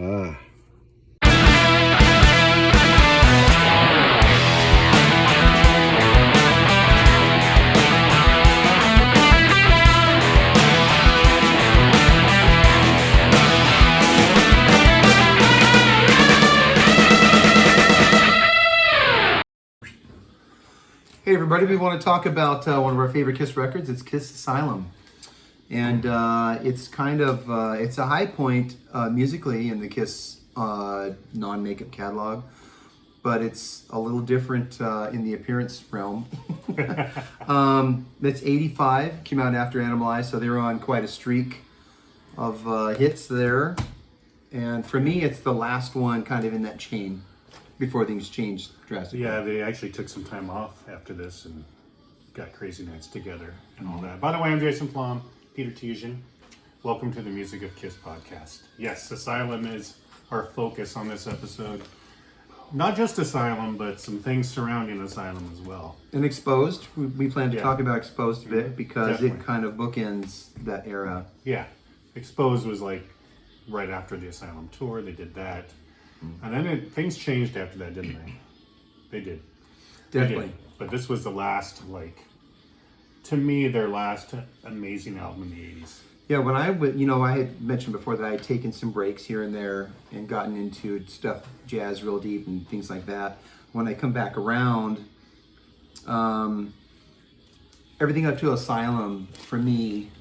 Ah. Hey everybody, we want to talk about one of our favorite Kiss records. It's Kiss Asylum. And it's kind of, it's a high point musically in the Kiss non-makeup catalog, but it's a little different in the appearance realm. It's 85, came out after Animalize, so they were on quite a streak of hits there. And for me, it's the last one kind of in that chain before things changed drastically. Yeah, they actually took some time off after this and got Crazy Nights together and all that. By the way, I'm Jason Plum, Peter Tusian. Welcome to the Music of Kiss podcast. Yes, Asylum is our focus on this episode. Not just Asylum, but some things surrounding Asylum as well. And Exposed, we plan to talk about Exposed a bit because Definitely. it kind of bookends that era. Yeah, Exposed was like right after the Asylum tour. They did that. And then things changed after that, didn't they? They did. Definitely. They did. But this was the last, to me, their last amazing album in the 80s. Yeah, when I would, I had mentioned before that I had taken some breaks here and there and gotten into stuff, jazz real deep and things like that. When I come back around, everything up to Asylum, for me,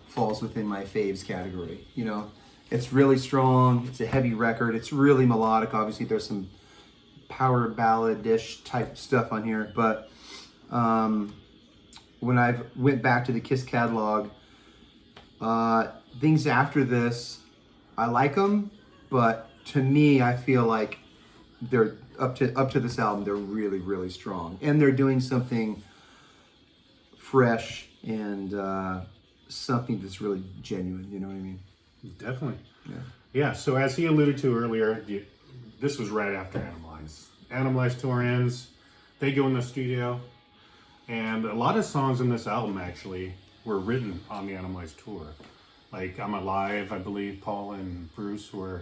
falls within my faves category, It's really strong. It's a heavy record. It's really melodic. Obviously, there's some power ballad-ish type stuff on here. But when I went back to the Kiss catalog, things after this, I like them. But to me, I feel like they're up to this album. They're really, really strong, and they're doing something fresh and something that's really genuine. You know what I mean? Definitely. Yeah. So as he alluded to earlier, this was right after Animalize. Animalize tour ends. They go in the studio. And a lot of songs in this album actually were written on the Animalize tour. Like I'm Alive, I believe Paul and Bruce were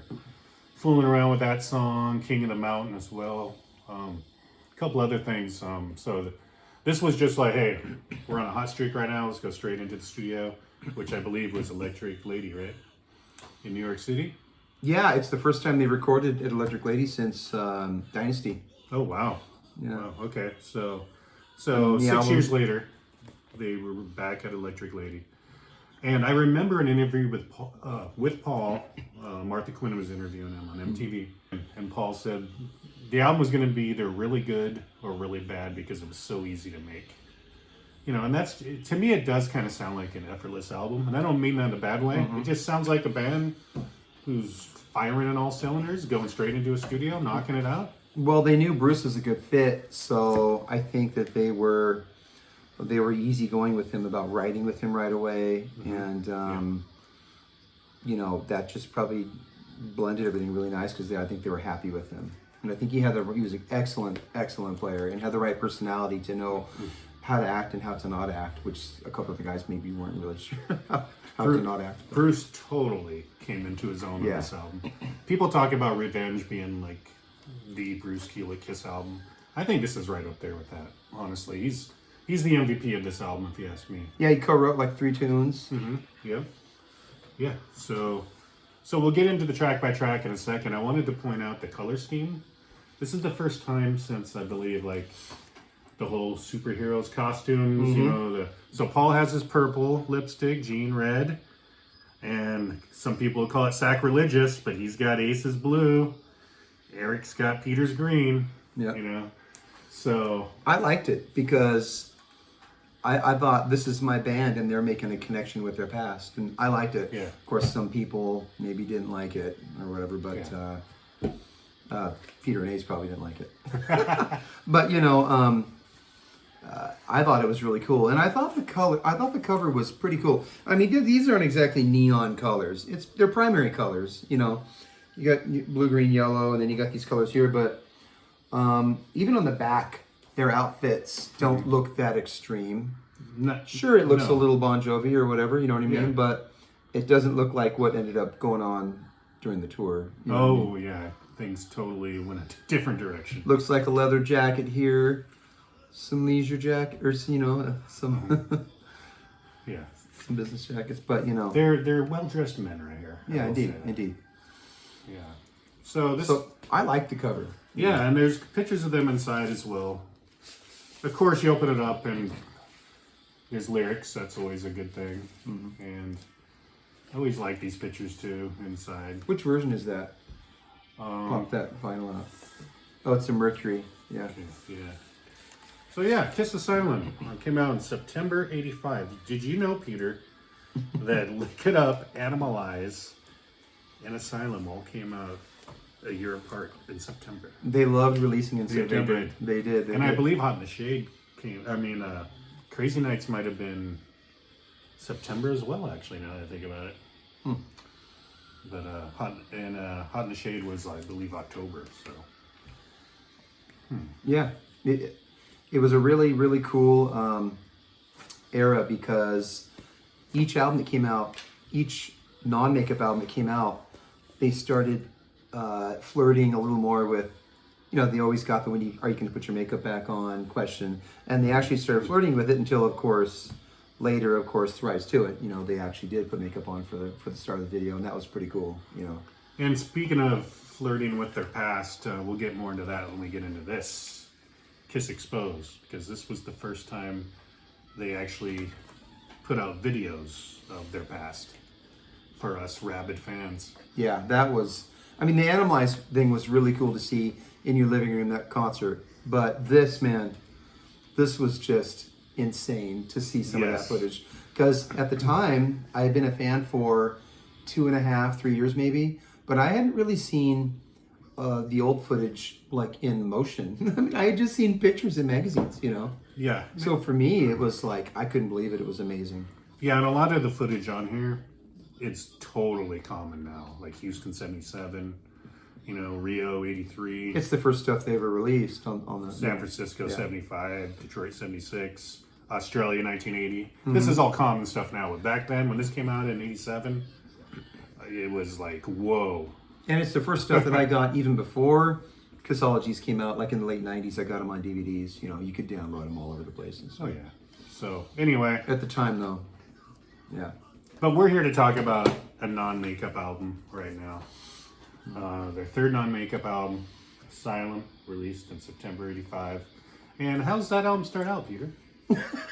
fooling around with that song. King of the Mountain as well. A couple other things. This was just like, hey, we're on a hot streak right now. Let's go straight into the studio, which I believe was Electric Lady, right? In New York City? Yeah, it's the first time they recorded at Electric Lady since Dynasty. Oh, wow. Yeah. Wow, okay. So the 6 album- years later, they were back at Electric Lady. And I remember an interview with Paul. Martha Quinn was interviewing him on MTV. And Paul said the album was going to be either really good or really bad because it was so easy to make. And that's, to me, it does kind of sound like an effortless album. And I don't mean that in a bad way. It just sounds like a band who's firing on all cylinders, going straight into a studio, knocking it out. Well, they knew Bruce was a good fit, so I think that they were easygoing with him about writing with him right away. And, that just probably blended everything really nice because I think they were happy with him. And I think he was an excellent, excellent player and had the right personality to know how to act and how to not act, which a couple of the guys maybe weren't really sure how to not act. Bruce totally came into his own on this album. People talk about Revenge being like the Bruce KULICK Kiss album. I think this is right up there with that, honestly. He's the MVP of this album, if you ask me. Yeah, he co-wrote like 3 tunes. Mm-hmm. Yep. Yeah. So we'll get into the track by track in a second. I wanted to point out the color scheme. This is the first time since, I believe, the whole superheroes costumes, so Paul has his purple lipstick, Gene red, and some people call it sacrilegious, but he's got Ace's blue, Eric's got Peter's green, so I liked it because I thought this is my band and they're making a connection with their past, and I liked it. Yeah. Of course, some people maybe didn't like it or whatever, but Peter and Ace probably didn't like it. But I thought it was really cool, and I thought the cover was pretty cool. I mean, these aren't exactly neon colors. They're primary colors. You got blue, green, yellow, and then you got these colors here. But even on the back, their outfits don't look that extreme. Sure, it looks a little Bon Jovi or whatever. You know what I mean? Yeah. But it doesn't look like what ended up going on during the tour. You know what I mean? Oh yeah, things totally went a different direction. Looks like a leather jacket here, some leisure jacket, or some Yeah, some business jackets, but they're well-dressed men right here. I yeah, will indeed, say that. indeed. Yeah. So this. So I like the cover. Yeah, and there's pictures of them inside as well. Of course, you open it up and there's lyrics. That's always a good thing. Mm-hmm. And I always like these pictures too inside. Which version is that? Pop that vinyl out. Oh, it's a Mercury. Yeah. Okay, yeah. So yeah, Kiss Asylum came out in September '85. Did you know, Peter, that Lick It Up, Animalize, and Asylum all came out a year apart in September? They loved releasing in Yeah, they September. did. They did. And I believe Hot in the Shade came. I mean, Crazy Nights might have been September as well. Actually, now that I think about it. But Hot in the Shade was, I believe, October. So Yeah, it was a really, really cool era because each album that came out, each non-makeup album that came out, they started flirting a little more with, they always got the "when you are you going to put your makeup back on" question, and they actually started flirting with it until, of course, later, of course, Rise to It. They actually did put makeup on for the start of the video, and that was pretty cool. And speaking of flirting with their past, we'll get more into that when we get into this Kiss Exposed, because this was the first time they actually put out videos of their past for us rabid fans. Yeah, that was. I mean, the Animalize thing was really cool to see in your living room, that concert. But this was just insane to see some of that Yes. footage. Because at the time, I had been a fan for 2.5, 3 years maybe, but I hadn't really seen the old footage like in motion. I mean, I had just seen pictures in magazines, Yeah. So for me, it was like, I couldn't believe it. It was amazing. Yeah, and a lot of the footage on here, it's totally common now. Like Houston 77, Rio 83. It's the first stuff they ever released on the San Francisco 75, Detroit 76, Australia 1980. Mm-hmm. This is all common stuff now. But back then, when this came out in 87, it was like, whoa. And it's the first stuff that I got even before Kissologies came out, like in the late 90s. I got them on DVDs. You could download them all over the place. And Oh, stuff. yeah. So, anyway. At the time, though, yeah. But we're here to talk about a non-makeup album right now. Their third non-makeup album, Asylum, released in September '85. And how's that album start out, Peter?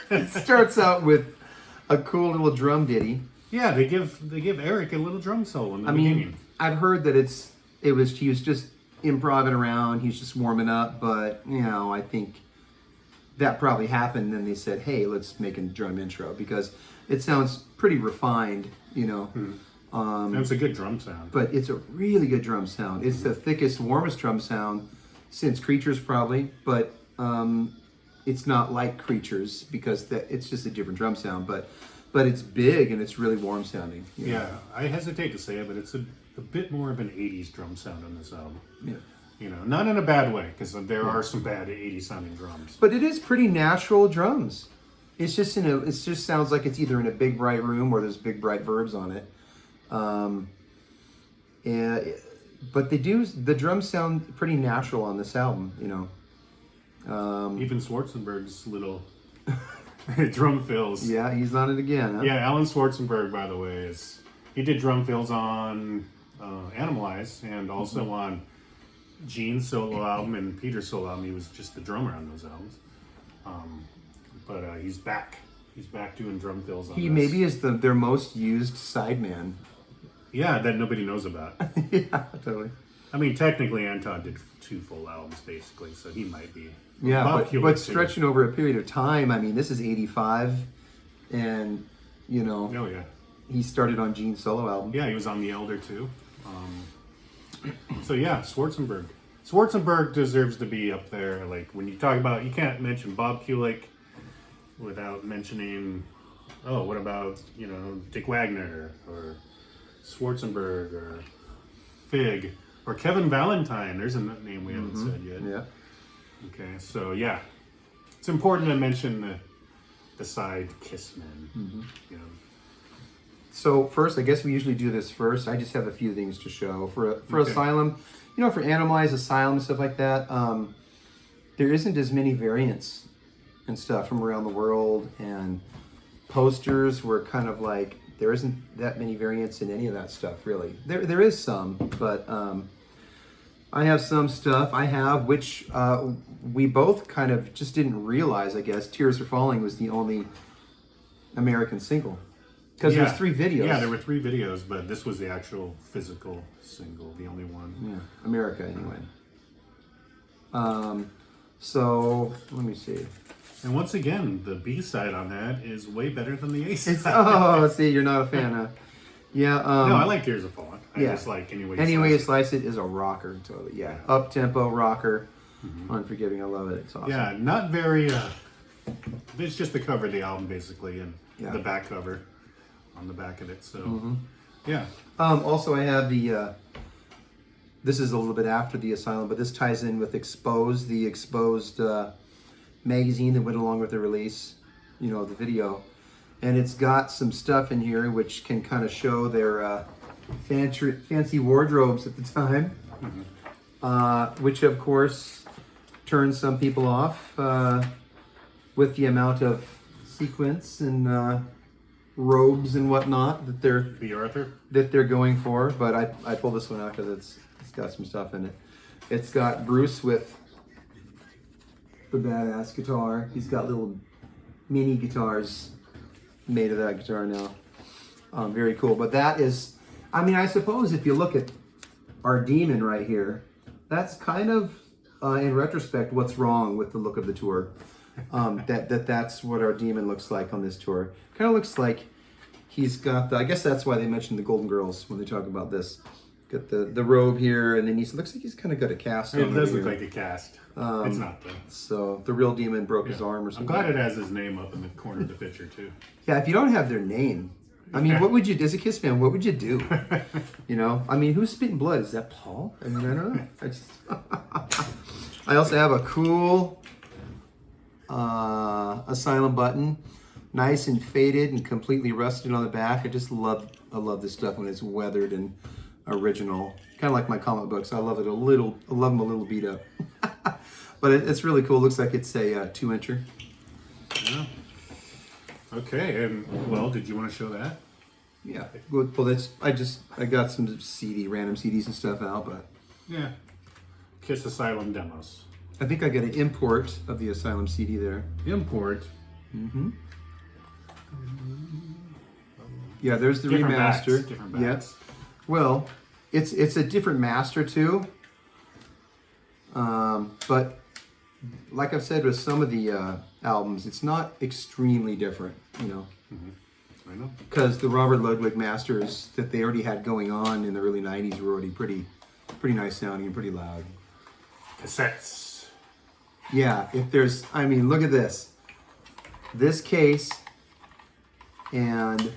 It starts out with a cool little drum ditty. Yeah, they give Eric a little drum solo in the beginning. I've heard that he was just improvising around. He was just warming up, but I think that probably happened. And then they said, "Hey, let's make a drum intro," because it sounds pretty refined, It's a good drum sound. But it's a really good drum sound. It's the thickest, warmest drum sound since Creatures, probably. But it's not like Creatures because it's just a different drum sound. But it's big and it's really warm sounding. Yeah, I hesitate to say it, but it's a bit more of an 80s drum sound on this album. Yeah. Not in a bad way, because there are some bad 80s sounding drums. But it is pretty natural drums. It's just it just sounds like it's either in a big bright room or there's big bright verbs on it. But the drums sound pretty natural on this album, Even Schwarzenberg's little drum fills. Yeah, he's on it again, huh? Yeah, Alan Schwarzenberg, by the way, he did drum fills on Animalize and also on Gene's solo album and Peter's solo album. He was just the drummer on those albums. But he's back. He's back doing drum fills on He this. maybe is their most used sideman. Yeah, that nobody knows about. Yeah, totally. I mean, technically, Anton did 2 full albums, basically, so he might be. Yeah, Bob Kulick, but too. stretching over a period of time, I mean, this is 85, and, Oh, yeah. he started on Gene's solo album. Yeah, he was on The Elder, too. So, yeah, Schwarzenberg. Schwarzenberg deserves to be up there. Like, when you talk about, you can't mention Bob Kulick without mentioning, what about, Dick Wagner, or Schwarzenberg, or Fig, or Kevin Valentine. There's a name we haven't said yet. Yeah. Okay, so yeah, it's important to mention the side Kiss men. So first, I guess we usually do this first. I just have a few things to show for Okay. Asylum. You know, for Animalize, Asylum, and stuff like that. There isn't as many variants and stuff from around the world, and posters were kind of like there isn't that many variants in any of that stuff really. There is some, but I have some stuff. I have which we both kind of just didn't realize. I guess Tears Are Falling was the only American single. Because there's 3 videos. Yeah, there were 3 videos, but this was the actual physical single, the only one. Yeah, America anyway. So let me see. And once again, the B side on that is way better than the A side. Oh, see, you're not a fan, huh? Yeah. No, I like Tears Are Falling. I Yeah. just like Anyway You Slice It is a rocker, totally. Yeah, up tempo rocker, unforgiving. I love it. It's awesome. Yeah, not very. It's just the cover of the album basically, and the back cover on the back of it. So, yeah. Also, I have the. This is a little bit after the Asylum, but this ties in with Exposed, the Exposed magazine that went along with the release. You know, the video, and it's got some stuff in here which can kind of show their fancy wardrobes at the time, which of course turns some people off with the amount of sequins and robes and whatnot that they're going for. But I pulled this one out because it's got some stuff in it. It's got Bruce with the badass guitar. He's got little mini guitars made of that guitar now. Very cool. But that is, I mean, I suppose if you look at our Demon right here, that's kind of, in retrospect, what's wrong with the look of the tour. That's what our Demon looks like on this tour. Kind of looks like he's got I guess that's why they mentioned the Golden Girls when they talk about this. Got the robe here, and then looks like he's kind of got a cast on. It does look here. like a cast. It's not though. So the real Demon broke his arm or I'm something. glad it has his name up in the corner of the picture too. Yeah, if you don't have their name, I mean, what would you, as a Kiss fan, what would you do? You know, I mean, who's spitting blood? Is that Paul? I mean, I don't know. I also have a cool Asylum button, nice and faded and completely rusted on the back. I love this stuff when it's weathered and original. Kind of like my comic books. I love them a little beat up. But it's really cool. Looks like it's a 2-incher. Yeah. Okay, and well, did you want to show that? Yeah. Well, I got some random CDs and stuff out, but Yeah. Kiss Asylum demos. I think I got an import of the Asylum CD there. Import. Yeah, there's the Different remaster. backs, different backs. Yeah. Well, it's a different master too. But like I've said with some of the albums, it's not extremely different, you know. I know. Because the Robert Ludwig masters that they already had going on in the early 90s were already pretty nice sounding and pretty loud. Cassettes. Yeah, look at this. This case and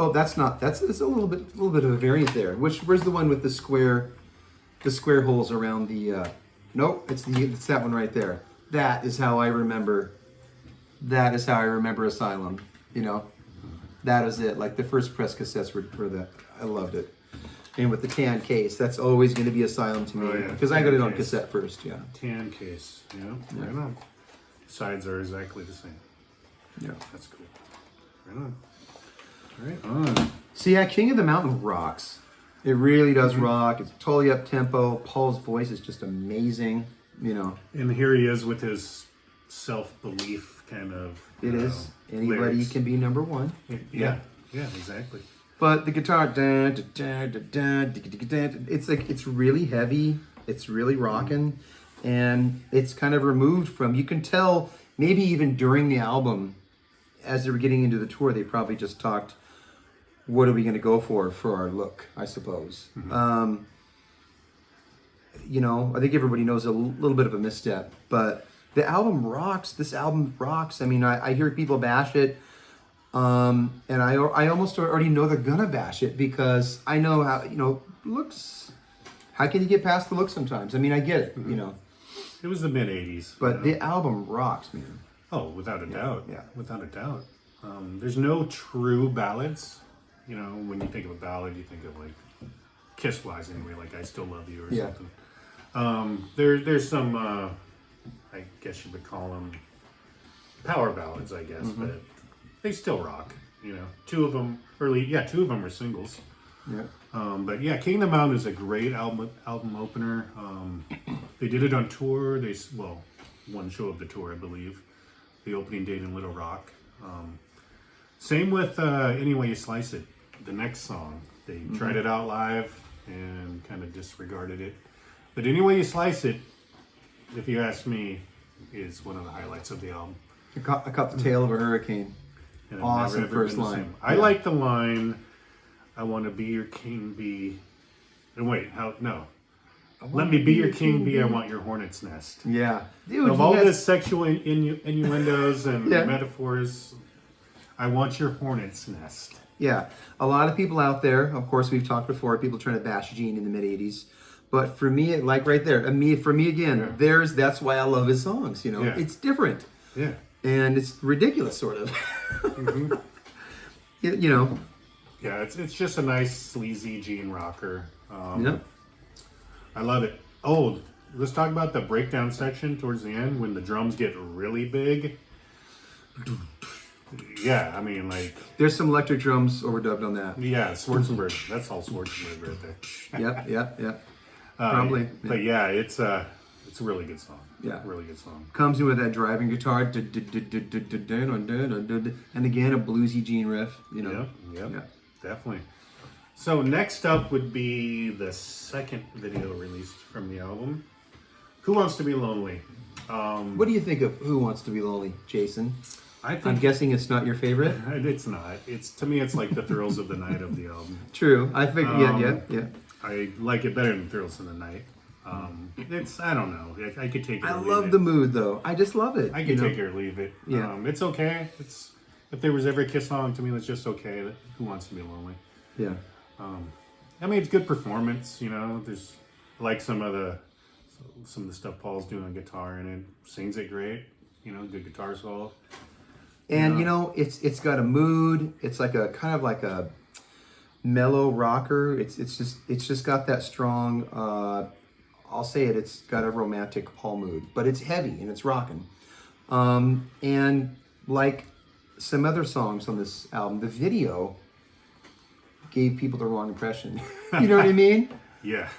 it's a little bit of a variant there. Where's the one with the square holes around the nope, it's that one right there. That is how I remember Asylum, you know. That is it. Like the first press cassettes were that. I loved it. And with the tan case, that's always going to be Asylum to me. Oh, yeah. Because I got it on Case. cassette first, yeah. Tan case. Yeah. Right on. Sides are exactly the same. Yeah. That's cool. Right on. So yeah, King of the Mountain rocks. It really does rock. It's totally up tempo. Paul's voice is just amazing, you know. And here he is with his self-belief kind of. It is. Anybody lyrics. can be number one. Yeah, exactly. But the guitar, it's really heavy. It's really rocking, and it's kind of removed from. You can tell maybe even during the album, as they were getting into the tour, they probably just talked. What are we going to go for our look? I suppose. You know, I think everybody knows a little bit of a misstep, but the album rocks. This album rocks. I mean, I hear people bash it. And I almost already know they're gonna bash it because I know how, you know, looks. How can you get past the look sometimes? I mean, I get it, you know. It was the mid '80s, but the album rocks, man. Oh, without a doubt. Yeah, without a doubt. There's no true ballads You know, when you think of a ballad, you think of like Kiss-wise anyway, like I Still Love You or Yeah. something. There's some, I guess you would call them power ballads, I guess, but they still rock. You know, two of them were singles. Yeah. But yeah, King of the Mountain is a great album opener. They did it on tour. One show of the tour, I believe. The opening date in Little Rock. Same with Any Way You Slice It, the next song. They tried it out live and kind of disregarded it. But Any Way You Slice It, if you ask me, is one of the highlights of the album. I caught the tail of a hurricane. And I've Awesome never ever first been the line. same. I like the line, I want to be your king bee. And wait, no. Let me be your king bee, I want your hornet's nest. Yeah. Dude, Of all the sexual innuendos and Yeah. metaphors, I want your hornet's nest. Yeah. A lot of people out there, of course, we've talked before, people trying to bash Gene in the mid-'80s. But for me, like right there, for me again, that's why I love his songs, you know. Yeah. It's different. Yeah. And it's ridiculous, sort of. You know. Yeah, it's just a nice, sleazy Gene rocker. Yep. I love it. Oh, let's talk about the breakdown section towards the end when the drums get really big. Yeah, I mean, like... There's some electric drums overdubbed on that. Yeah, Schwarzenberg. That's all Schwarzenberg right there. Yep. Probably. But yeah, it's a really good song. Yeah. Really good song. Comes in with that driving guitar. And again, a bluesy Gene riff, you know. Yep. Yeah. Definitely. So next up would be the second video released from the album, Who Wants to Be Lonely. What do you think of Who Wants to Be Lonely, Jason? I'm guessing it's not your favorite. It's not. To me, it's like the Thrills of the Night of the album. True. I figured. Yeah. I like it better than Thrills of the Night. I don't know. I could take it. I love the mood though. I just love it. I could take it or leave it. Yeah. It's okay. If there was ever a Kiss song, to me, it's just okay. Who Wants to Be Lonely? Yeah. I mean, it's good performance. You know, there's like some of the stuff Paul's doing on guitar, and it sings it great. You know, good guitar solo. And you know, it's got a mood. It's like a kind of like a mellow rocker. It's just got that strong. I'll say it. It's got a romantic Paul mood, but it's heavy and it's rocking. And like some other songs on this album, the video gave people the wrong impression. You know what I mean? Yeah.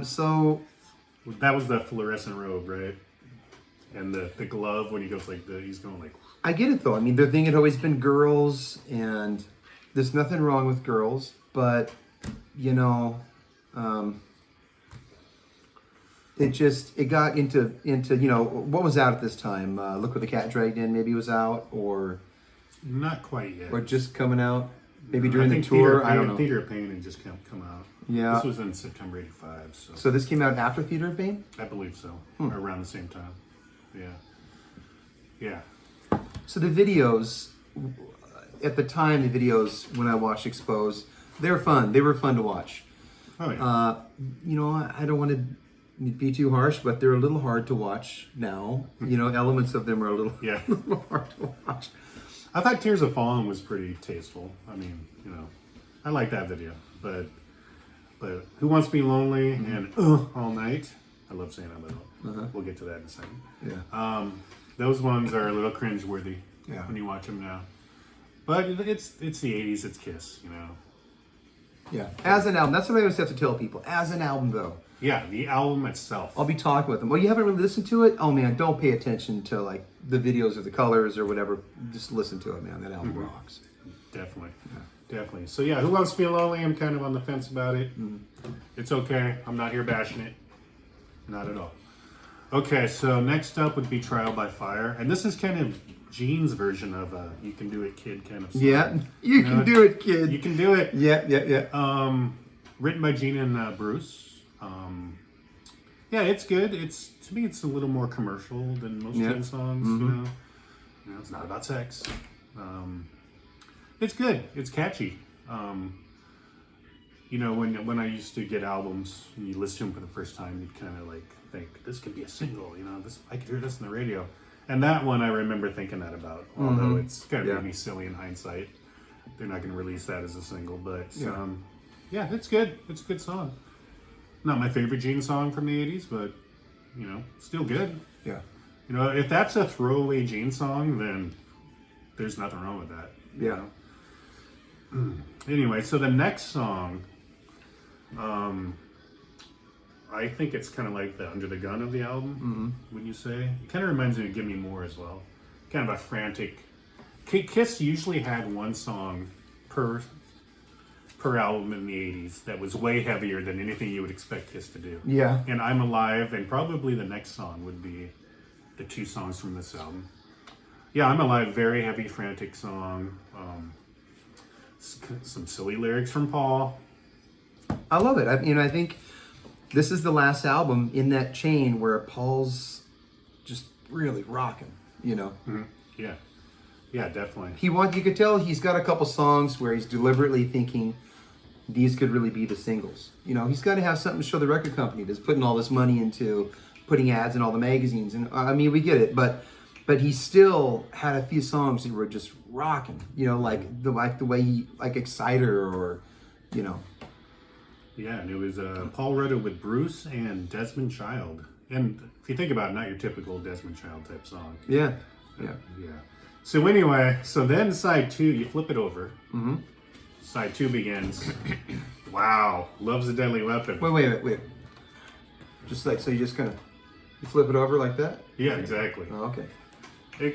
So that was the fluorescent robe, right? And the glove when he goes like he's going like. I get it though. I mean, the thing had always been girls, and there's nothing wrong with girls, but you know, it got into you know what was out at this time. Look Where the Cat Dragged In maybe was out, or not quite yet, or just coming out maybe during the tour. I don't know. Theater of Pain had just come out. Yeah, this was in September '85. So this came out after Theater of Pain. I believe so, around the same time. Yeah. So the videos, at the time, when I watched Exposed, they were fun. They were fun to watch. Oh yeah. You know, I don't want to be too harsh, but they're a little hard to watch now. You know, elements of them are a little hard to watch. I thought Tears Have Fallen was pretty tasteful. I mean, you know, I like that video, but Who Wants to Be Lonely and All Night. I love saying that little. We'll get to that in a second. Yeah. Those ones are a little cringeworthy Yeah. when you watch them now. But it's the 80s, it's Kiss, you know. Yeah. As an album, that's what I always have to tell people. As an album, though. Yeah, the album itself. I'll be talking with them. Well, you haven't really listened to it? Oh, man, don't pay attention to, like, the videos or the colors or whatever. Just listen to it, man. That album rocks. Definitely. Yeah. Definitely. So, yeah, Who Wants to Be Lonely? I'm kind of on the fence about it. It's okay. I'm not here bashing it. Not at all. Okay, so next up would be Trial by Fire. And this is kind of Gene's version of a You Can Do It, Kid kind of song. Yeah, you can do it, kid. You can do it. Yeah. Written by Gene and Bruce. Yeah, it's good. To me, it's a little more commercial than most Gene songs. You know, it's not about sex. It's good. It's catchy. You know, when I used to get albums and you listen to them for the first time, you'd kind of like think this could be a single. You know, I could hear this on the radio. And that one I remember thinking that about, although it's kind of maybe silly in hindsight. they're not going to release that as a single. But Yeah. yeah, it's good. It's a good song. Not my favorite Gene song from the '80s, but you know, still good. Yeah. You know, if that's a throwaway Gene song, then there's nothing wrong with that. you Yeah. know? Anyway, so the next song, I think it's kind of like the Under the Gun of the album, wouldn't you say? It kind of reminds me of Give Me More as well. Kind of a frantic. Kiss usually had one song per album in the 80s that was way heavier than anything you would expect Kiss to do. Yeah. And I'm Alive, and probably the next song would be the two songs from this album. Yeah, I'm Alive, very heavy, frantic song. Some silly lyrics from Paul. I love it. I think this is the last album in that chain where Paul's just really rocking, you know. Mm-hmm. Yeah. Yeah, definitely. You could tell he's got a couple songs where he's deliberately thinking these could really be the singles. You know, he's got to have something to show the record company that's putting all this money into putting ads in all the magazines. And I mean, we get it, but he still had a few songs that were just rocking. You know, like the way he like Exciter or, you know. Yeah, and it was Paul wrote it with Bruce and Desmond Child. And if you think about it, not your typical Desmond Child type song. Yeah. Yeah. Yeah. So anyway, so then side two, you flip it over. Mm-hmm. Side two begins. Wow, Love's a Deadly Weapon. Wait. Just like, so you just kind of, you flip it over like that? Yeah, exactly. Oh, okay.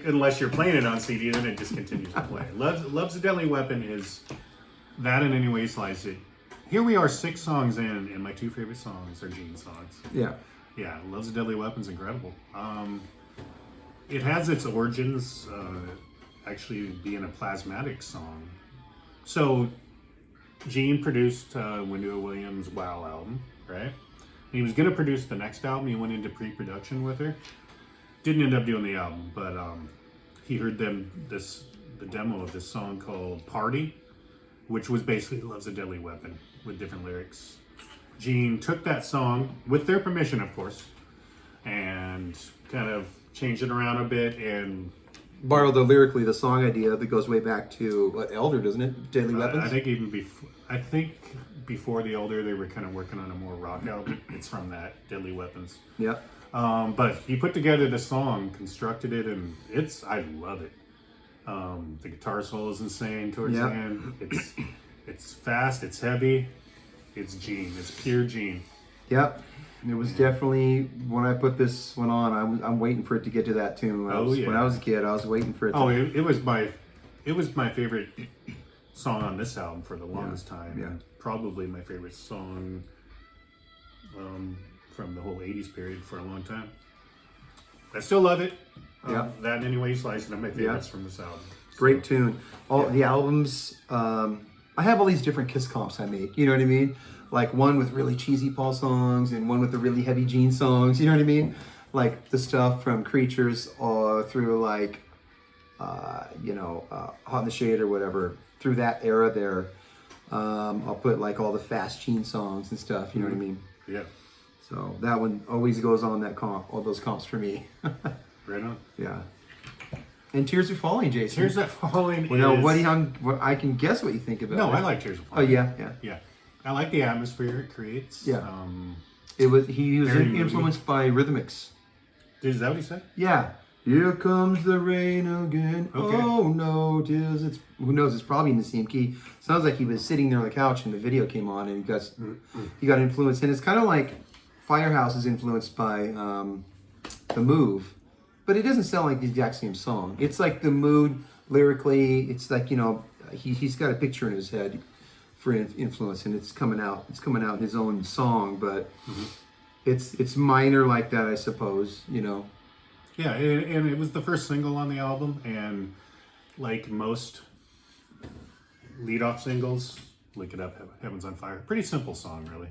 Unless you're playing it on CD, then it just continues to play. Love's a Deadly Weapon is that in any way you slice it. Here we are 6 songs in, and my 2 favorite songs are Gene songs. Yeah. Yeah, Love's a Deadly Weapon's incredible. It has its origins actually being a plasmatic song. So, Gene produced Wendell Williams' Wow album, right? And he was going to produce the next album. He went into pre-production with her. Didn't end up doing the album, but he heard the demo of this song called Party, which was basically Love's a Deadly Weapon with different lyrics. Gene took that song, with their permission, of course, and kind of changed it around a bit and Borrowed lyrically the song idea that goes way back to what, Elder, doesn't it? Deadly Weapons? I think even before, before the Elder, they were kind of working on a more rock album. It's from that, Deadly Weapons. Yeah. But he put together the song, constructed it, and I love it. The guitar solo is insane towards the end. It's fast, it's heavy, it's Gene, it's pure Gene. Yep. It was definitely, when I put this one on, I'm waiting for it to get to that tune. When I was a kid, I was waiting for it to... it was my favorite song on this album for the longest time. Yeah. Probably my favorite song from the whole 80s period for a long time. I still love it. That and Any Way You Slice It are my favorites from this album. Great tune. The albums, I have all these different Kiss comps I made. You know what I mean? Like one with really cheesy Paul songs and one with the really heavy Gene songs. You know what I mean? Like the stuff from Creatures through like, Hot in the Shade or whatever. Through that era there, I'll put like all the fast Gene songs and stuff. You know what I mean? Yeah. So that one always goes on that comp. All those comps for me. Right on. Yeah. And Tears Are Falling, Jason. Tears Are Falling I can guess what you think about it. No, I like Tears Are Oh, Falling. yeah. I like the atmosphere it creates. Yeah. He was influenced by Rhythmics. Is that what he said? Yeah. Here comes the rain again. Okay. Oh no, who knows? It's probably in the same key. Sounds like he was sitting there on the couch and the video came on and he got influenced. And it's kind of like Firehouse is influenced by The Move, but it doesn't sound like the exact same song. It's like the mood lyrically. It's like, he's got a picture in his head for influence, and it's coming out in his own song, but it's minor like that, I suppose. Yeah, and it was the first single on the album, and like most lead-off singles, look it up, Heaven's on Fire. Pretty simple song, really.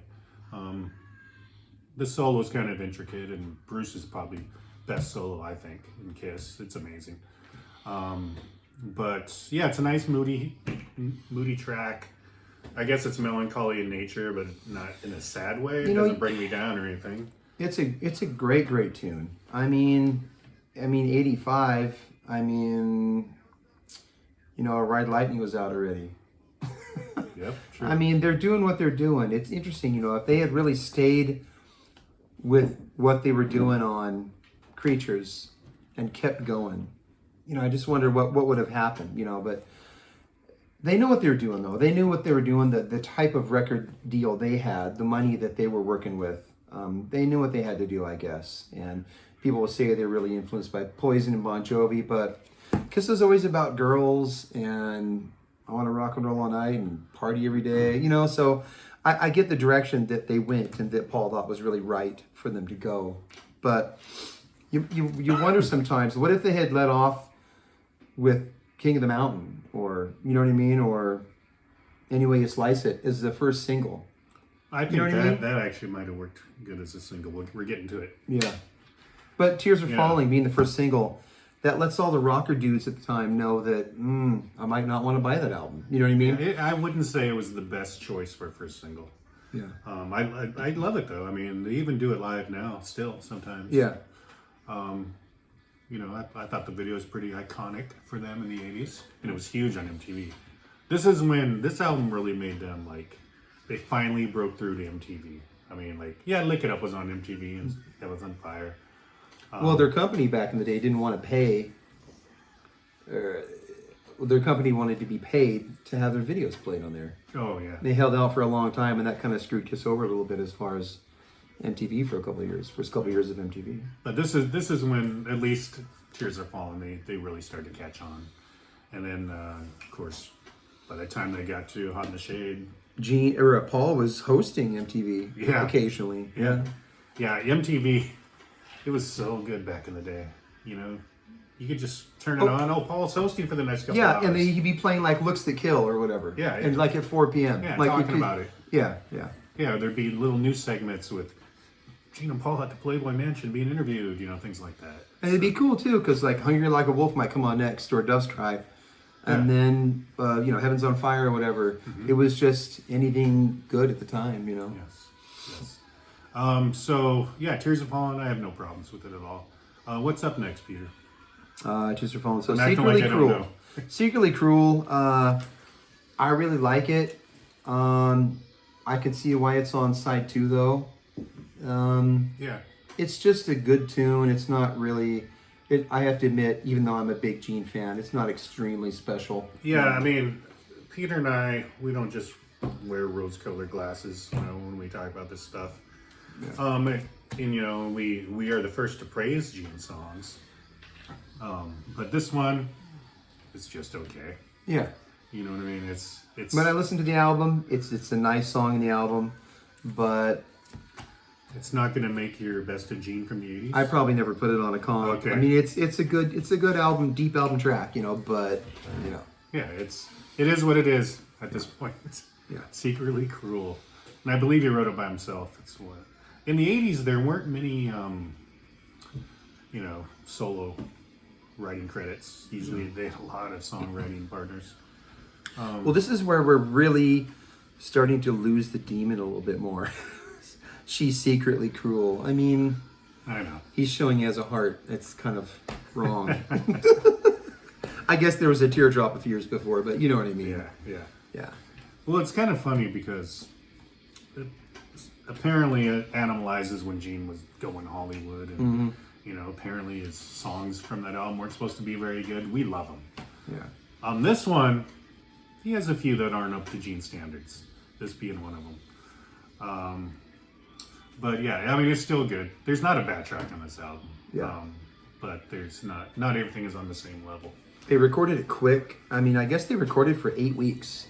The solo is kind of intricate, and Bruce is probably best solo, I think, in Kiss. It's amazing. But yeah, it's a nice moody track. I guess it's melancholy in nature, but not in a sad way. It doesn't bring me down or anything. It's a great tune. I mean 85. You know, Ride Lightning was out already. Yep, true. I mean, they're doing what they're doing. It's interesting, you know, if they had really stayed with what they were doing on Creatures and kept going, you know, I just wonder what would have happened, you know, but they know what they were doing, though. They knew what they were doing, the type of record deal they had, the money that they were working with. They knew what they had to do, I guess. And people will say they're really influenced by Poison and Bon Jovi, but Kiss is always about girls and I want to rock and roll all night and party every day, you know. So I get the direction that they went and that Paul thought was really right for them to go. But you wonder sometimes, what if they had let off with King of the Mountain, or, you know what I mean, or Any Way You Slice It as the first single? I think You know what I mean? that actually might have worked good as a single. We're getting to it. Yeah. But Tears Are Yeah. Falling being the first single, that lets all the rocker dudes at the time know that, I might not want to buy that album. You know what I mean? I wouldn't say it was the best choice for a first single. Yeah. I love it though. I mean, they even do it live now, still sometimes. Yeah. You know, I thought the video was pretty iconic for them in the '80s, and it was huge on MTV. This is when this album really made them, like, they finally broke through to MTV. I mean, like, yeah, Lick It Up was on MTV and that was on fire. Well, their company back in the day didn't want to pay. Their company wanted to be paid to have their videos played on there. Oh yeah. They held out for a long time, and that kind of screwed Kiss over a little bit as far as MTV for a couple of years, first couple of years of MTV. But this is when at least Tears Are Falling, they really started to catch on. And then, of course, by the time they got to Hot in the Shade, Paul was hosting MTV occasionally. Yeah, MTV, it was so good back in the day. You know, you could just turn it on. Oh, Paul's hosting for the next couple hours. And then he'd be playing like Looks That Kill or whatever. Yeah. And like at 4 p.m. Yeah, like talking about it. Yeah. Yeah, there'd be little news segments with Gene and Paul at the Playboy Mansion being interviewed, you know, things like that. And it'd be cool too, because like Hungry Like a Wolf might come on next, or Dove's Cry. And then, you know, Heaven's on Fire or whatever. It was just anything good at the time, you know. Yes. So, yeah, Tears Are Falling, I have no problems with it at all. What's up next, Peter? Tears Are Falling. So I'm acting Secretly like I don't Cruel. know. Secretly Cruel. I really like it. I can see why it's on side 2 though. Yeah. It's just a good tune. It's not really. I have to admit, even though I'm a big Gene fan, it's not extremely special. Yeah, I mean, Peter and I, we don't just wear rose-colored glasses, you know, when we talk about this stuff. Yeah. And you know, we are the first to praise Gene songs. But this one, it's just okay. Yeah. You know what I mean? It's. When I listen to the album, it's a nice song in the album, but it's not going to make your best of Gene from the '80s. I probably never put it on a comp. Okay. I mean, it's a good album, deep album track, you know, but you know. Yeah, it is what it is at this point. Yeah. Secretly Cruel, and I believe he wrote it by himself. It's what in the '80s there weren't many, you know, solo writing credits. Usually they had a lot of songwriting partners. Well, this is where we're really starting to lose the demon a little bit more. She's secretly cruel. I mean, I know. He's showing he has a heart. It's kind of wrong. I guess there was a teardrop a few years before, but you know what I mean. Yeah. Well, it's kind of funny because apparently it animalizes when Gene was going Hollywood, and you know, apparently his songs from that album weren't supposed to be very good. We love them. Yeah. On this one, he has a few that aren't up to Gene standards. This being one of them. But yeah, I mean, it's still good. There's not a bad track on this album. Yeah. But there's not everything is on the same level. They recorded it quick. I mean, I guess they recorded for 8 weeks.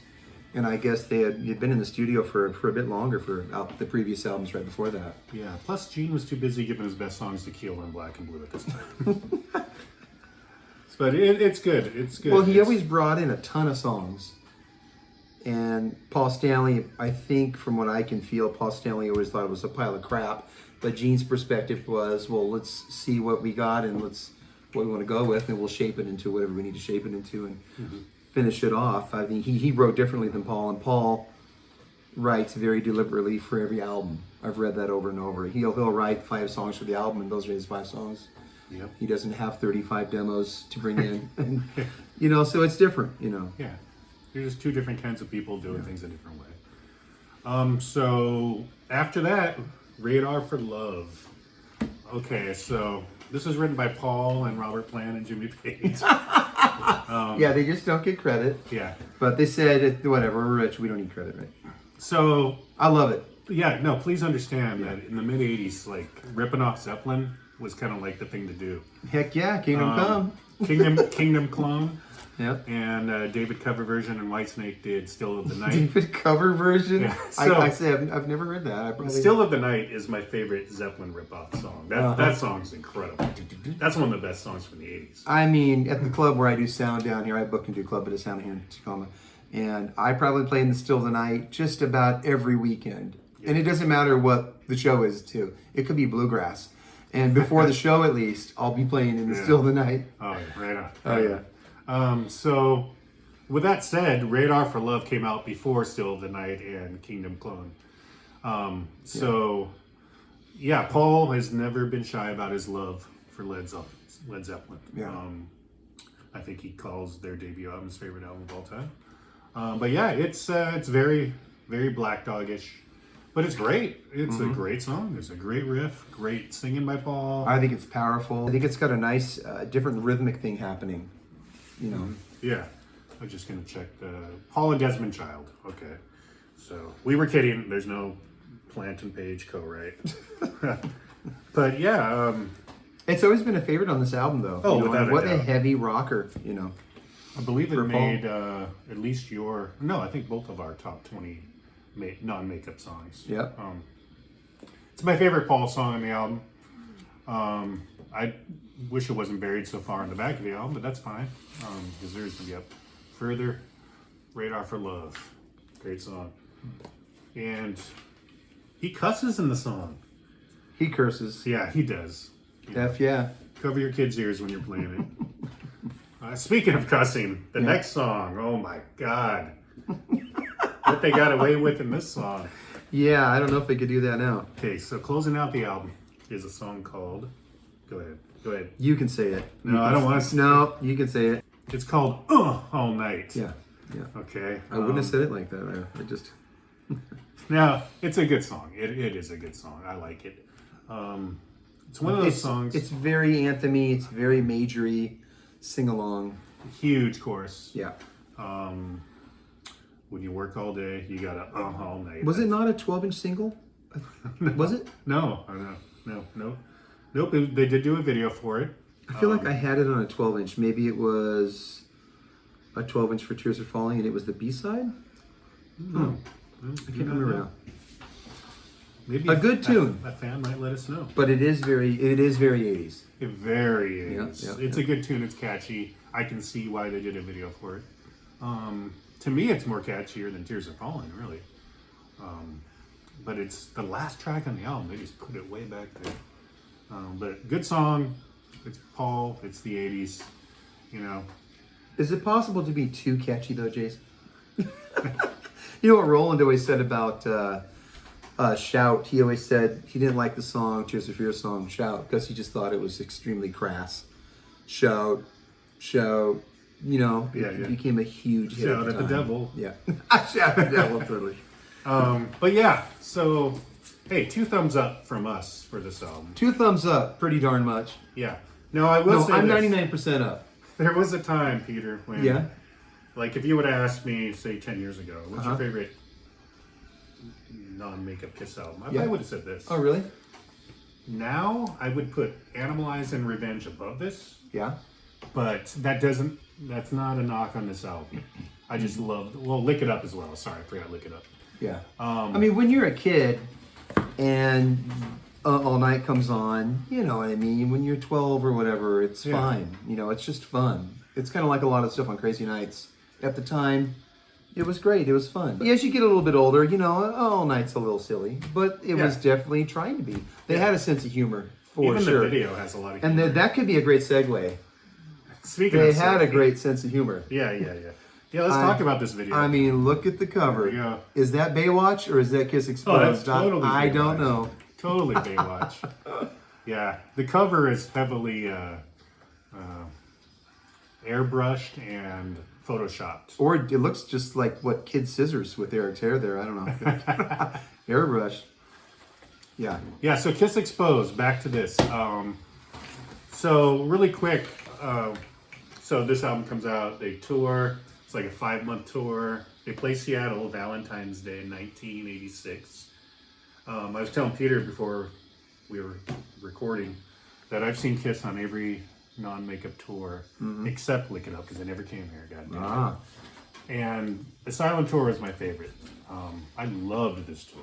And I guess they'd been in the studio for a bit longer for the previous albums right before that. Yeah, plus Gene was too busy giving his best songs to Keel on Black and Blue at this time. But it's good. It's good. Well, he always brought in a ton of songs. And Paul Stanley, I think from what I can feel, Paul Stanley always thought it was a pile of crap. But Gene's perspective was, well, let's see what we got and what we want to go with, and we'll shape it into whatever we need to shape it into and finish it off. I mean, he wrote differently than Paul, and Paul writes very deliberately for every album. I've read that over and over. He'll write 5 songs for the album, and those are his 5 songs. Yep. He doesn't have 35 demos to bring in. And, you know, so it's different, you know. Yeah. There's just two different kinds of people doing things a different way. So after that, Radar for Love. Okay, so this was written by Paul and Robert Plant and Jimmy Page. Yeah, they just don't get credit. Yeah. But they said, whatever, we're rich, we don't need credit, right? So I love it. yeah, no, please understand that in the mid 80s, like ripping off Zeppelin was kind of like the thing to do. Heck yeah, Kingdom Come. Kingdom Clone. Yep. And David cover version and Whitesnake did Still of the Night. David cover version? Yeah, so- I say I've never heard that. I probably... Still of the Night is my favorite Zeppelin ripoff song. That song's incredible. That's one of the best songs from the 80s. I mean, at the club where I do sound down here, I book and do club at a sound here in Tacoma, and I probably play in the Still of the Night just about every weekend. Yeah. And it doesn't matter what the show is, too. It could be bluegrass. And before the show, at least, I'll be playing in the Still of the Night. Oh, yeah, right on. Oh, yeah. So, with that said, Radar for Love came out before Still of the Night and Kingdom Clone. Yeah, Paul has never been shy about his love for Led Zeppelin. Yeah. I think he calls their debut album his favorite album of all time. But yeah, it's very, very Black Dog-ish. But it's great. It's a great song. There's a great riff, great singing by Paul. I think it's powerful. I think it's got a nice, different rhythmic thing happening. You know. Yeah. I'm just going to check the Paul and Desmond Child. Okay. So we were kidding. There's no Plant and Page co-write. But yeah. It's always been a favorite on this album, though. Oh, you know, without a what doubt. a heavy rocker, you know. I believe it For Paul. made at least I think both of our top 20 non-makeup songs. Yep. It's my favorite Paul song on the album. I wish it wasn't buried so far in the back of the album, but that's fine. Because there's going to be up further. Radar for Love. Great song. And he cusses in the song. He curses. Yeah, he does. F yeah. Cover your kids' ears when you're playing it. Speaking of cussing, the next song, oh my God. What they got away with in this song. Yeah, I don't know if they could do that now. Okay, so closing out the album is a song called... Go ahead. You can say it. No, I don't want to... No, you can say it. It's called All Night. Yeah. Okay. I wouldn't have said it like that. I just... Now, it's a good song. It is a good song. I like it. It's one of those songs... It's very anthemy. It's very majory. Sing-along. Huge chorus. Yeah. When you work all day, you gotta all night. Was it not a 12-inch single? Was it? No. Nope. They did do a video for it. I feel like I had it on a 12-inch. Maybe it was a 12-inch for Tears Are Falling, and it was the B-side? I can't remember now. Maybe a good tune. A fan might let us know. But it is very 80s. It very is. Yep, It's a good tune. It's catchy. I can see why they did a video for it. To me, it's more catchier than Tears Are Falling, really. But it's the last track on the album. They just put it way back there. But good song. It's Paul. It's the 80s. You know. Is it possible to be too catchy, though, Jace? You know what Roland always said about Shout? He always said he didn't like the song, Tears for Fears song, Shout, because he just thought it was extremely crass. Shout. You know, it became a huge hit. Shout at the devil. Yeah. Shout at the devil, totally. But yeah, so, hey, 2 thumbs up from us for this album. 2 thumbs up, pretty darn much. Yeah. Now, I will say I'm this. 99% up. There was a time, Peter, when, Yeah? like, if you would have asked me, say, 10 years ago, what's your favorite non-makeup Kiss album? I would have said this. Oh, really? Now, I would put Animalize and Revenge above this, Yeah. but that's not a knock on this album. I just love, Lick It Up as well. Sorry, I forgot Lick It Up. Yeah. I mean, when you're a kid and All Night comes on, you know what I mean? When you're 12 or whatever, it's fine. You know, it's just fun. It's kind of like a lot of stuff on Crazy Nights. At the time, it was great. It was fun. But as you get a little bit older, you know, All Night's a little silly. But it was definitely trying to be. They had a sense of humor, for Even sure. the video has a lot of humor. And that could be a great segue. Speaking They of had a silly- great sense of humor. Yeah, let's talk about this video. I mean, look at the cover. Yeah. Is that Baywatch or is that Kiss Exposed? Oh, that's totally I don't Baywatch. know. Totally Baywatch. Yeah, the cover is heavily airbrushed and photoshopped. Or it looks just like what kid scissors with Eric's hair there. I don't know. Airbrush. Yeah. Yeah, so Kiss Exposed, back to this. So really quick, so this album comes out, they tour, it's like a 5-month tour. They play Seattle Valentine's Day in 1986. I was telling Peter before we were recording that I've seen Kiss on every non-makeup tour except Lick It Up because I never came here, goddamn. And Asylum tour was my favorite. I loved this tour.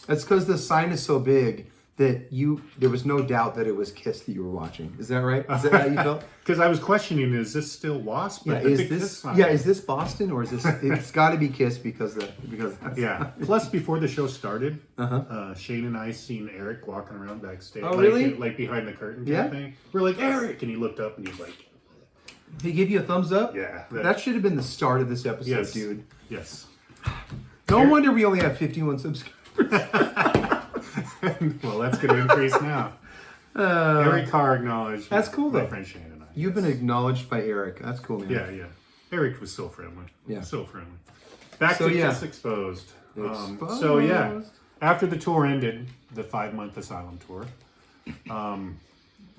That's because the sign is so big that there was no doubt that it was Kiss that you were watching. Is that right? Is that how you felt? Because I was questioning, is this still Wasp? Yeah, is this Boston or is this? It's got to be Kiss because that's, yeah. Plus, before the show started, Shane and I seen Eric walking around backstage. Oh, really? Like behind the curtain kind of thing. We're like, Eric, and he looked up and he's like, he gave you a thumbs up. Yeah, that should have been the start of this episode, yes, dude. Yes. No wonder we only have 51 subscribers. Well, that's going to increase now. Eric CARR acknowledged. That's cool, though. My friend Shane and I. You've been acknowledged by Eric. That's cool, man. Yeah, yeah. Eric was so friendly. Yeah. So friendly. Back to Kiss Exposed. Exposed. So, yeah. After the tour ended, the 5-month Asylum tour,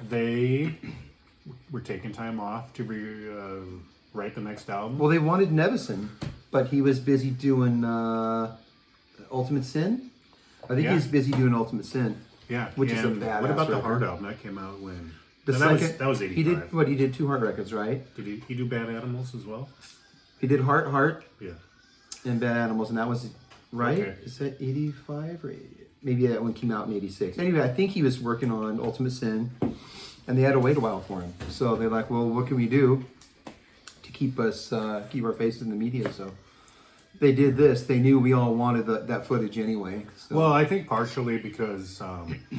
they were taking time off to write the next album. Well, they wanted Nevison, but he was busy doing Ultimate Sin. I think he's busy doing Ultimate Sin. Yeah, which is a badass What about the record. Heart album? That came out when? The No, second, that was 85. He did 2 Heart records, right? Did he do Bad Animals as well? He did Heart, Yeah. and Bad Animals, and that was, right? Okay. Is that 85 or 80? Maybe that one came out in 86. Anyway, I think he was working on Ultimate Sin, and they had to wait a while for him. So they're like, well, what can we do to keep our faces in the media? So they did this. They knew we all wanted that footage anyway. So. Well, I think partially because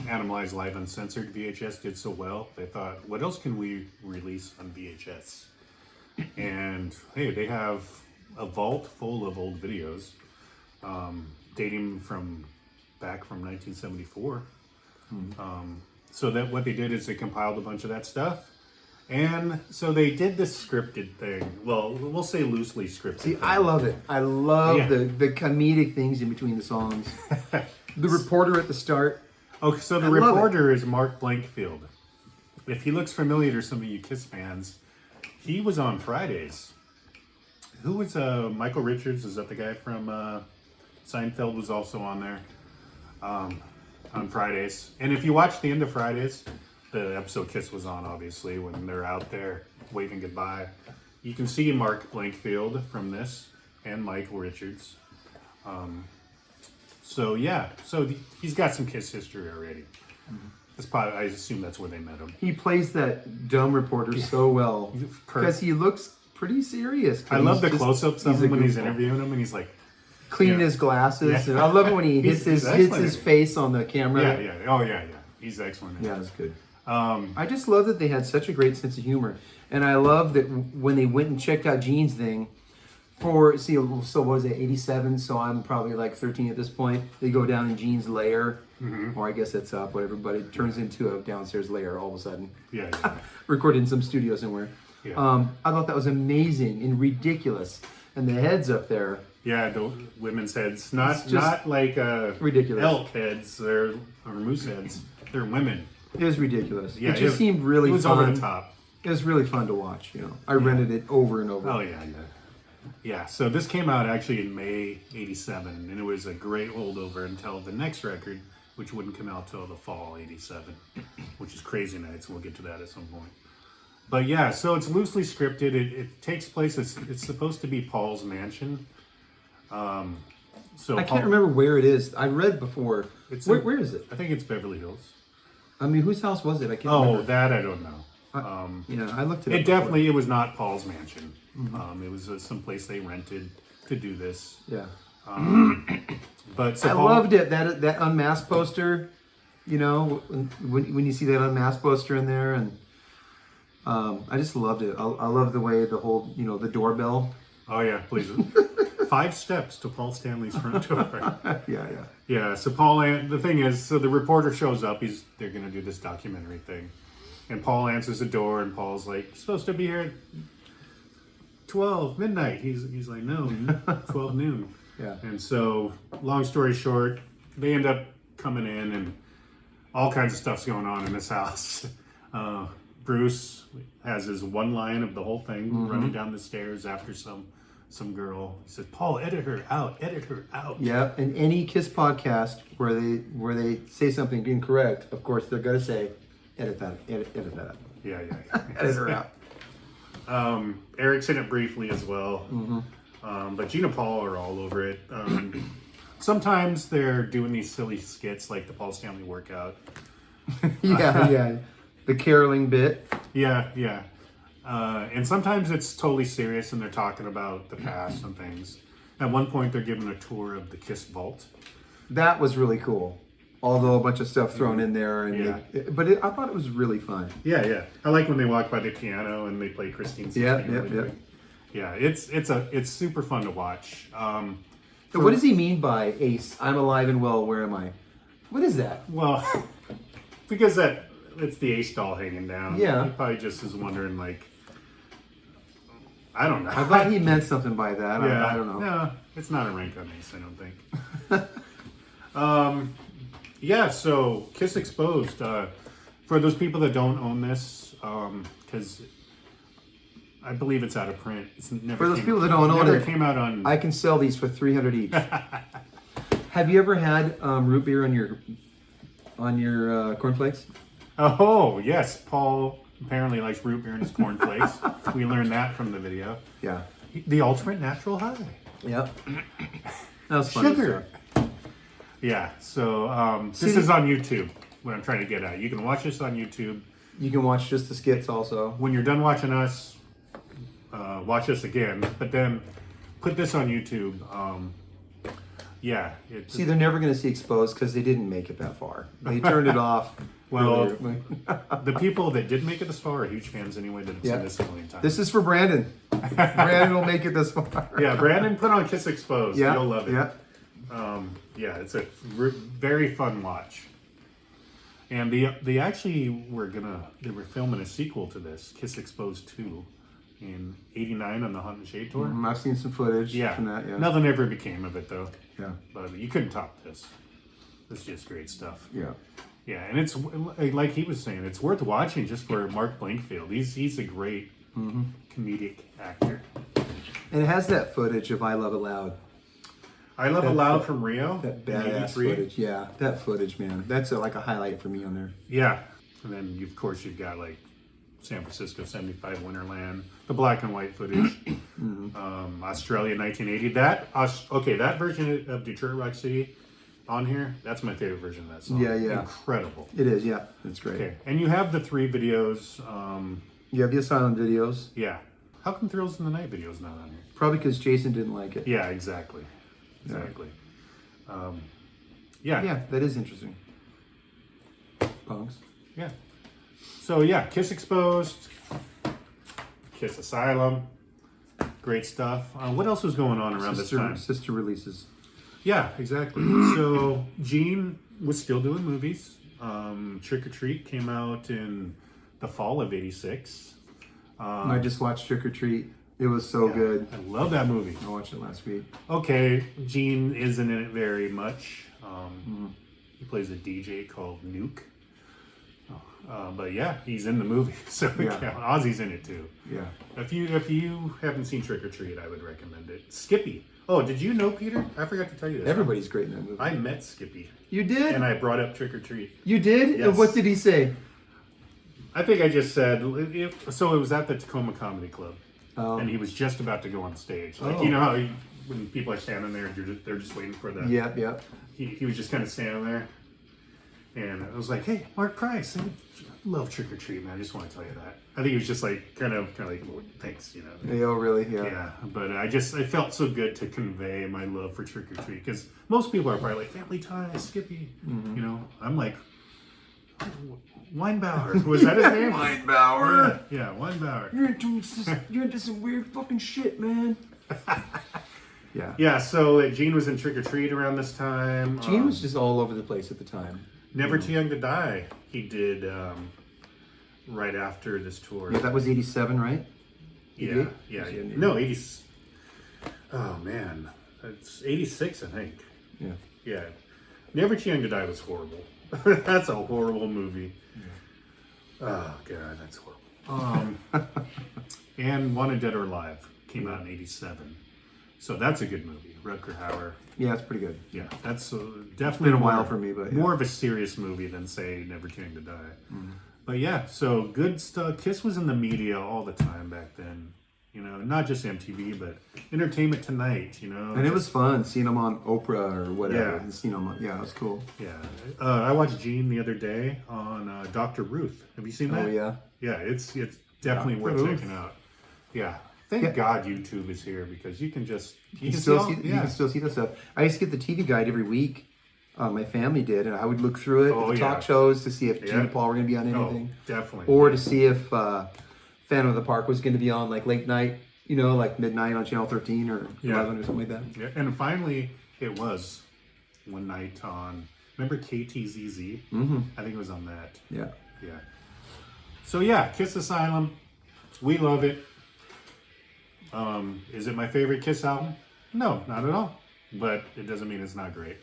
Animalized Live Uncensored VHS did so well, they thought, what else can we release on VHS? And hey, they have a vault full of old videos dating from back from 1974. So that what they did is they compiled a bunch of that stuff. And so they did this scripted thing. Well, we'll say loosely scripted. See, thing. I love it. I love the comedic things in between the songs. The reporter at the start. Okay, so the reporter is Mark Blankfield. If he looks familiar to some of you Kiss fans, he was on Fridays. Who was Michael Richards? Is that the guy from Seinfeld? Was also on there on Fridays. And if you watch the end of Fridays, the episode Kiss was on, obviously, when they're out there waving goodbye. You can see Mark Blankfield from this and Michael Richards. So he's got some Kiss history already. That's probably, I assume that's where they met him. He plays that dumb reporter so well because he looks pretty serious. I love the close-ups of him when he's interviewing him, and he's like cleaning his glasses. Yeah. And I love it when he hits his face on the camera. Yeah. Oh yeah. He's excellent. Yeah, that's good. I just love that they had such a great sense of humor, and I love that when they went and checked out Gene's thing. So what was it, 87? So I'm probably like 13 at this point. They go down in Gene's lair, or I guess that's up, whatever, but it turns into a downstairs lair all of a sudden. Yeah. Recorded in some studio somewhere. Yeah. I thought that was amazing and ridiculous. And the heads up there. Yeah, the women's heads. Not like ridiculous elk heads or moose heads. They're women. It was ridiculous. Yeah, it just seemed really fun. It was over the top. It was really fun to watch, I rented it over and over. Oh, yeah. Yeah, so this came out actually in May 87, and it was a great holdover until the next record, which wouldn't come out till the fall 87, which is Crazy Nights. We'll get to that at some point. But yeah, so it's loosely scripted. It takes place, it's supposed to be Paul's mansion. I can't remember where it is. I read before. Where is it? I think it's Beverly Hills. I mean, whose house was it? I can't remember. Oh, that I don't know. I looked it up. It was not Paul's mansion. It was some place they rented to do this. Yeah. But so I loved it. That unmasked poster, when you see that unmasked poster in there, and I just loved it. I love the way the whole, the doorbell. Oh yeah, please. 5 steps to Paul Stanley's front door. Yeah. Yeah, so the thing is, so the reporter shows up, they're going to do this documentary thing. And Paul answers the door, and Paul's like, "You're supposed to be here at 12 midnight." He's like, "No, 12 noon." Yeah. And so, long story short, they end up coming in, and all kinds of stuff's going on in this house. Bruce has his one line of the whole thing, running down the stairs after some girl. He says, "Paul, edit her out, edit her out." Yeah, and any Kiss podcast where they say something incorrect, of course they're gonna say, edit that out. Yeah. Edit her out. Eric's in it briefly as well. But Gina Paul are all over it. Sometimes they're doing these silly skits like the Paul Stanley workout. Yeah. The caroling bit. Yeah. And sometimes it's totally serious and they're talking about the past and things. At one point, they're giving a tour of the Kiss Vault. That was really cool. Although a bunch of stuff thrown in there, I thought it was really fun. Yeah. I like when they walk by the piano and they play Christine's. Yeah. Yeah, it's super fun to watch. So what does he mean by Ace? I'm alive and well. Where am I? What is that? Well, because it's the Ace doll hanging down. Yeah. He probably just is wondering, like, I don't know. I thought he meant something by that. Yeah, I don't know. No, it's not a rank on Ace, I don't think. Yeah, so Kiss Exposed. For those people that don't own this, because I believe it's out of print. It's never For those people that don't own never it, came out on. I can sell these for $300 each. Have you ever had root beer on your cornflakes? Oh yes, Paul apparently likes root beer in his cornflakes. We learned that from the video. Yeah. The ultimate natural high. Yep. That was funny. Sugar. Yeah. So this is on YouTube. What I'm trying to get at. You can watch this on YouTube. You can watch just the skits also. When you're done watching us, watch us again. But then put this on YouTube. Yeah. See, they're never going to see Exposed because they didn't make it that far. They turned it off. Well, the people that did make it this far are huge fans anyway that have seen this a million times. This is for Brandon. Brandon will make it this far. Yeah, Brandon, put on Kiss Exposed. Yeah, You'll love it. Yeah. It's a very fun watch. And they actually they were filming a sequel to this, Kiss Exposed 2, in '89 on the Hunt and Shade tour. I've seen some footage from that. Yeah. Nothing ever became of it though. Yeah. But you couldn't top this. This is just great stuff. Yeah. Yeah, and it's like he was saying, it's worth watching just for Mark Blankfield. He's a great comedic actor. And it has that footage of I Love It Loud. I Love It Loud from Rio. That badass footage. Yeah, that footage, man. That's like a highlight for me on there. Yeah. And then, of course, you've got like San Francisco 75 Winterland, the black and white footage. Australia 1980. That version of Detroit Rock City on here, that's my favorite version of that song. Yeah. Incredible. It is, yeah. It's great. Okay. And you have the 3 videos. You have the Asylum videos. Yeah. How come Thrills in the Night video's not on here? Probably because Jason didn't like it. Yeah, exactly. Yeah, that is interesting. Punks. Yeah. So yeah, Kiss Exposed, Kiss Asylum, great stuff. What else was going on around this time? Sister releases. Yeah, exactly. So Gene was still doing movies. Trick or Treat came out in the fall of '86. I just watched Trick or Treat. It was so good. I love that movie. I watched it last week. Okay, Gene isn't in it very much. He plays a DJ called Nuke. But yeah, he's in the movie. So Ozzy's in it too. Yeah. If you haven't seen Trick or Treat, I would recommend it. Skippy. Oh, did you know, Peter? I forgot to tell you this. Everybody's great in that movie. I met Skippy. You did? And I brought up Trick or Treat. You did? Yes. And what did he say? I think I just said, so it was at the Tacoma Comedy Club. And he was just about to go on stage. Like, you know how when people are standing there, they're just waiting for the... Yep. He was just kind of standing there. And I was like, hey, Mark Price, I love Trick or Treat, man. I just want to tell you that. I think he was just like, kind of like, well, thanks, you know. Oh, really? Yeah. Yeah, but I felt so good to convey my love for Trick or Treat. Because most people are probably like, Family Ties, Skippy. You know, I'm like, Weinbauer. Was that his name? Weinbauer. Yeah, Weinbauer. You're into some weird fucking shit, man. Yeah. Yeah, so Gene was in Trick or Treat around this time. Gene was just all over the place at the time. Never Too Young to Die. He did right after this tour. Yeah, that was 87, right? Yeah. No, 80. Oh man, it's 86, I think. Yeah. Yeah. Never Too Young to Die was horrible. That's a horrible movie. Yeah. Oh god, that's horrible. And Wanted Dead or Alive came out in 87. So that's a good movie. Rutger Hauer. Yeah, it's pretty good. Yeah, that's definitely been a while for me, but yeah. more of a serious movie than say Never Too Young to Die. But yeah, so good stuff. Kiss was in the media all the time back then. You know, not just MTV, but Entertainment Tonight. You know, And it was fun seeing them on Oprah or whatever. Yeah. And seeing them on, yeah, it was cool. Yeah, I watched Gene the other day on Dr. Ruth. Have you seen that? Oh yeah. Yeah, it's definitely Dr. worth Ruth. checking out. Yeah. Thank God YouTube is here because you can just You can still see the stuff. I used to get the TV guide every week. My family did, and I would look through it, Oh, the yeah. talk shows to see if Gene Yeah. and Paul were going to be on anything, definitely. or to see if Phantom of the Park was going to be on like late night, you know, like midnight on Channel 13 or 11 or something like that. Yeah, and finally it was one night on. Remember KTZZ? Mm-hmm. I think it was on that. Yeah. Yeah. So yeah, Kiss Asylum. We love it. Is it my favorite Kiss album? No, not at all. But it doesn't mean it's not great.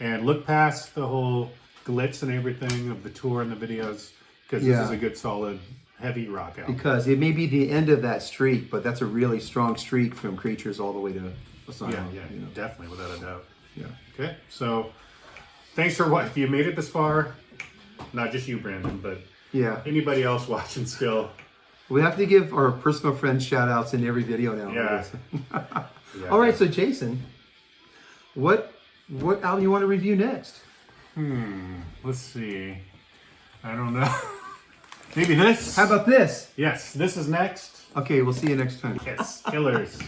And look past the whole glitz and everything of the tour and the videos, because this is a good, solid, heavy rock album. Because it may be the end of that streak, but that's a really strong streak from Creatures all the way to Asylum. Yeah, you know? definitely, without a doubt. Yeah. Okay, so thanks for what if you made it this far. Not just you, Brandon, but Yeah. anybody else watching still. We have to give our personal friends shout outs in every video now. Yeah. Yeah. All right, so Jason, what album you want to review next? Let's see. I don't know. Maybe this. How about this? Yes, this is next. Okay, we'll see you next time. Yes, Killers.